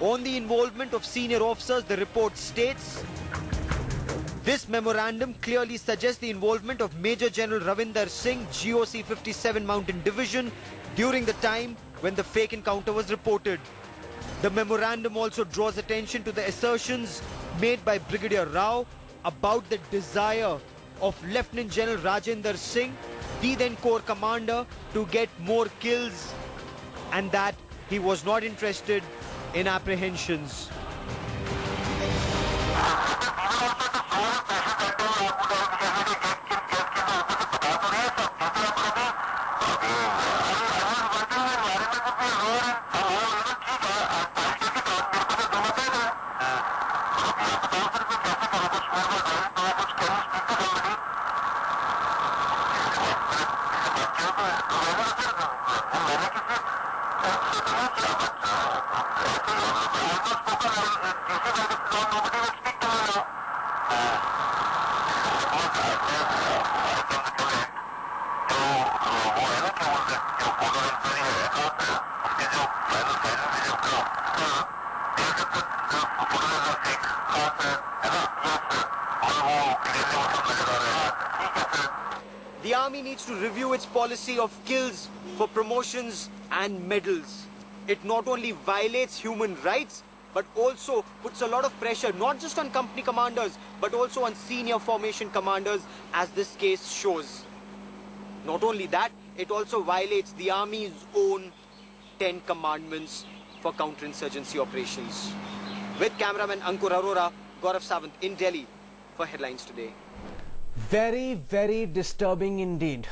On the involvement of senior officers, the report states, this memorandum clearly suggests the involvement of Major General Ravinder Singh, GOC 57 Mountain Division, during the time when the fake encounter was reported. The memorandum also draws attention to the assertions made by Brigadier Rao about the desire of Lieutenant General Rajendra Singh, the then Corps Commander, to get more kills, and that he was not interested in apprehensions. The army needs to review its policy of kills for promotions and medals. It not only violates human rights, but also puts a lot of pressure not just on company commanders, but also on senior formation commanders, as this case shows. Not only that, it also violates the army's own 10 commandments for counterinsurgency operations. With cameraman Ankur Arora, Gaurav Sawant in Delhi for Headlines Today. Very, very disturbing indeed.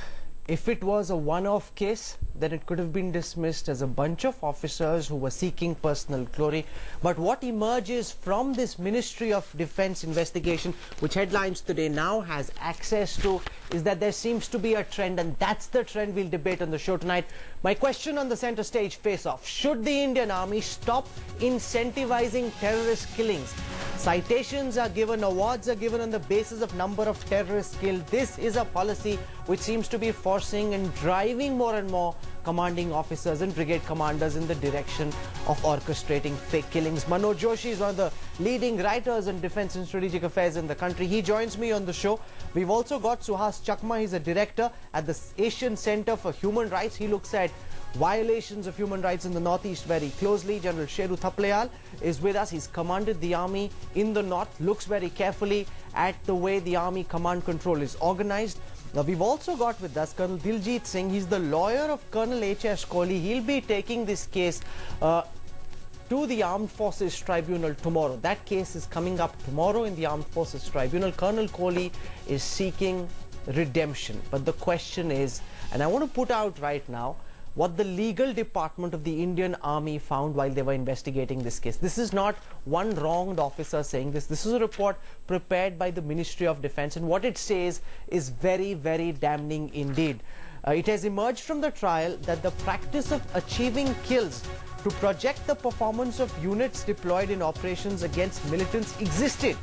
If it was a one-off case, then it could have been dismissed as a bunch of officers who were seeking personal glory. But what emerges from this Ministry of Defence investigation, which Headlines Today now has access to, is that there seems to be a trend, and that's the trend we'll debate on the show tonight. My question on the centre stage face-off: should the Indian Army stop incentivizing terrorist killings? Citations are given, awards are given on the basis of number of terrorists killed. This is a policy which seems to be forcing and driving more and more commanding officers and brigade commanders in the direction of orchestrating fake killings. Manoj Joshi is one of the leading writers on defence and strategic affairs in the country. He joins me on the show. We've also got Suhas Chakma. He's a director at the Asian Centre for Human Rights. He looks at violations of human rights in the northeast very closely. General Sheru Thaplayal is with us. He's commanded the army in the north, looks very carefully at the way the army command control is organized. Now, we've also got with us Colonel Diljit Singh. He's the lawyer of Colonel H.S. Kohli. He'll be taking this case to the Armed Forces Tribunal tomorrow. That case is coming up tomorrow in the Armed Forces Tribunal. Colonel Kohli is seeking redemption. But the question is, and I want to put out right now, what the legal department of the Indian Army found while they were investigating this case. This is not one wronged officer saying this. This is a report prepared by the Ministry of Defence, and what it says is very, very damning indeed. It has emerged from the trial that the practice of achieving kills to project the performance of units deployed in operations against militants existed.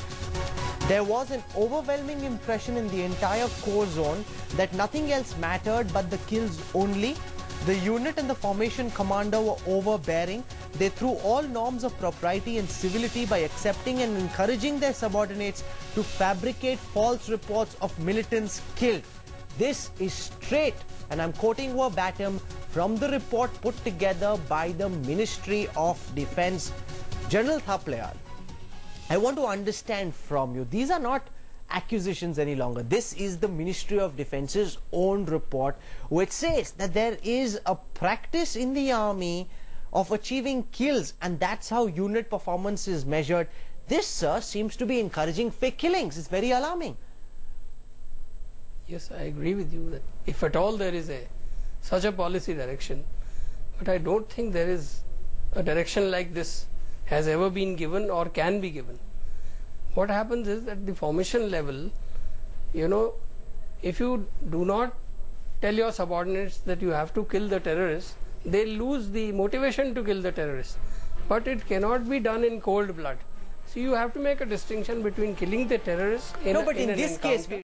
There was an overwhelming impression in the entire core zone that nothing else mattered but the kills only. The unit and the formation commander were overbearing. They threw all norms of propriety and civility by accepting and encouraging their subordinates to fabricate false reports of militants killed. This is straight, and I'm quoting verbatim from the report put together by the Ministry of Defence. General Thaplayal, I want to understand from you, these are not accusations any longer. This is the Ministry of Defence's own report, which says that there is a practice in the army of achieving kills, and that's how unit performance is measured. This, sir, seems to be encouraging fake killings. It's very alarming. Yes, I agree with you that if at all there is such a policy direction, but I don't think there is a direction like this has ever been given or can be given. What happens is that the formation level, if you do not tell your subordinates that you have to kill the terrorists, they lose the motivation to kill the terrorists. But it cannot be done in cold blood. So you have to make a distinction between killing the terrorists in in this case